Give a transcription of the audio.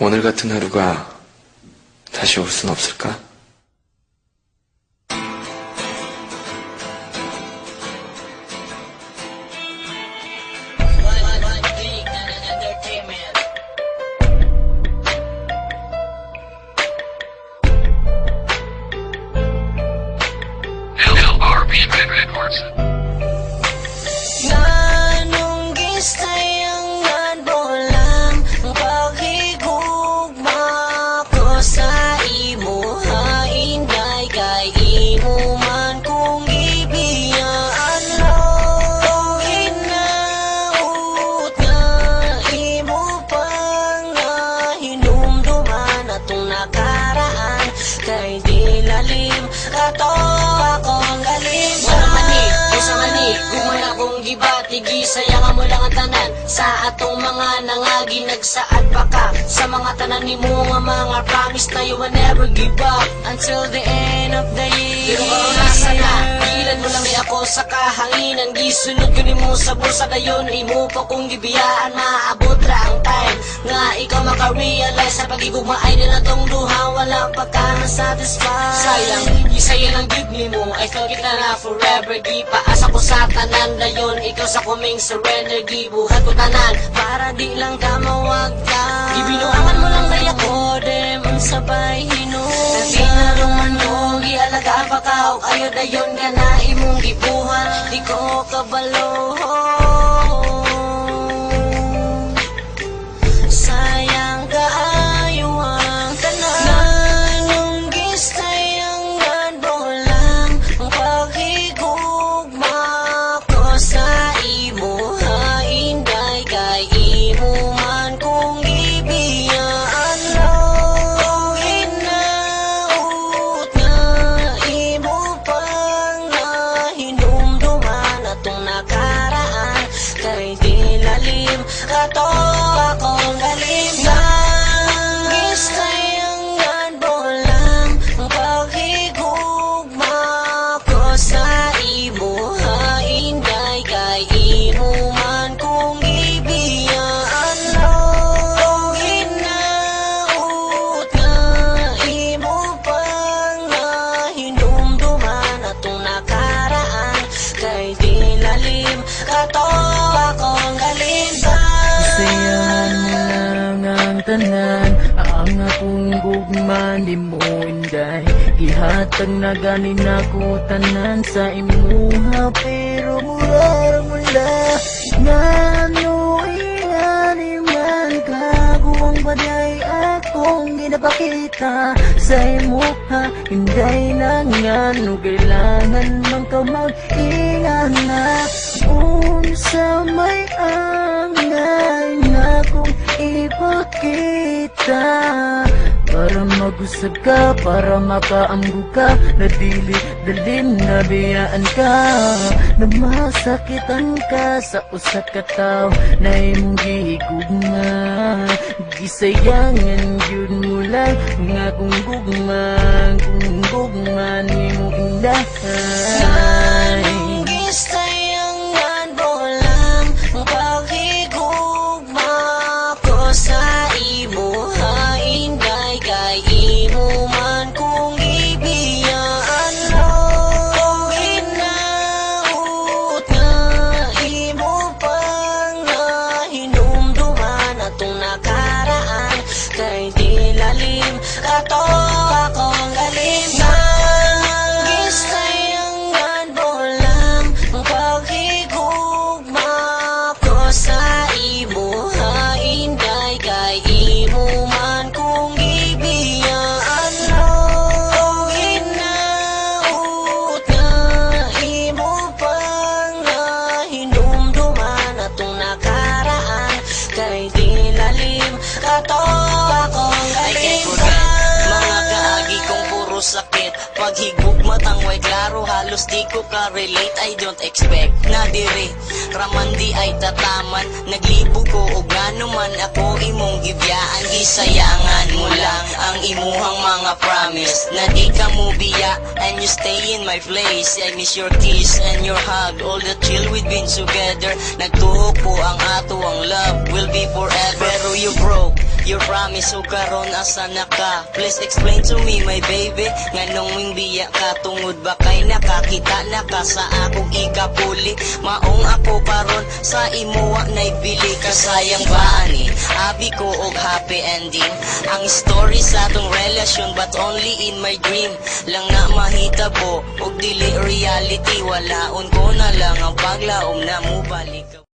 오늘 같은 하루가 다시 올 순 없을까? Kay di lalim, ato akong galing. Wala mani, isa mani, gumana kong gibatigi. Sayang mo lang ang tanan sa atong mga nangagi. Nagsaad pa ka sa mga tanan ni mo nga mga promise na you will never give up until the end of the year. Pero kung nasa na, gilan mo lang ako sa kahanginan. Gisunod ko ni mo sa bulsa dayon, imo pa kong gibiyaan. Maabot ra ang time nga ikaw maka-realize sa pag-igugma ay nila tong duha. Wala pa ka na-satisfied. Sayang, isaya ng gig ni mo. I feel kita na forever. Di paasa ko sa tanan dayon, ikaw sa kuming surrender. Gibuhat ko tanan para di lang ka mawag ka. Ibinuangan mo lang day ako, dem ang sabay hino. Kasi naruman mo, gialagaan pa ka. O kayo dayon ka na imong gibuhan. Di ko kabalo. Sayang kaayo ang tanan. Nung gistayangan mo lang ang paghigugma ko sa imo. Hainday kay imo man kung ibiyaan lang. Hinaut na imo pang nahinumduman atong nakaraan. Kay di lalim ato akong galing. Gistayangan mo lang ang paghigugma ko sa imo. Hainday kay imo man kung ibiyaan lang. Hinaut na imo pang nahinumduman atong nakaraan. Kay di lalim ato akong galing. Sayangan mo lang ang tanan, ang akong gugma di mo inday. Gihatag na ganin ako tanan sa imuha, pero murar mo lang. Ngano ingani man kaguwang baday akong ginapakita sa imuha. Hinday na ngano kailangan man ka mag-ingan na. Unsa may angay na kung ipakita, para mag-usab ka, para makaamgo ka. Nadili, dalim, nabiyaan ka, na masakitan ka sa usa ka tao na imong gihigugma. Gisayangan yun mo lang nga kung gugma ni mo indahay. Gistayangan mo lang ang paghigugma ko sa imo. Hainday kay imo man kung ibiyaan lang. Hinaut na imo pang nahinumduman atong nakaraan. Kay di lalim ato akong galing. Gistayangan mo lang ang paghigugma ko sa imo. Hainday kay imo man kung ibiyaan lang. Hinaut na imo pang nahinumduman atong nakaraan. Kay di lalim ato akong galing. Mga kaagi kong puro sakit, paghigugma tangway klaro, halos di ko ka-relate. I don't expect na diri raman di ay tataman. Naglibo ko o gano man ako imong gibyaan. Gisayangan mo lang ang imuhang mga promise na di ka mo biya, and you stay in my place. I miss your kiss and your hug, all the chill we've been together. Nagtuho ko ang ato ang love will be forever. Pero you broke your promise ug karon asa na ka? Please explain to me my baby, nganong ming biya ka tungod ba kay nakakita na ka sa akong ikapuli? Maong ako karon sa imuwa naibili ka, sayang ba ani abi ko og happy ending ang story sa atong relasyon, but only in my dream lang na mahitabo og dili reality. Walaon ko na lang ang paglaom na mo balik.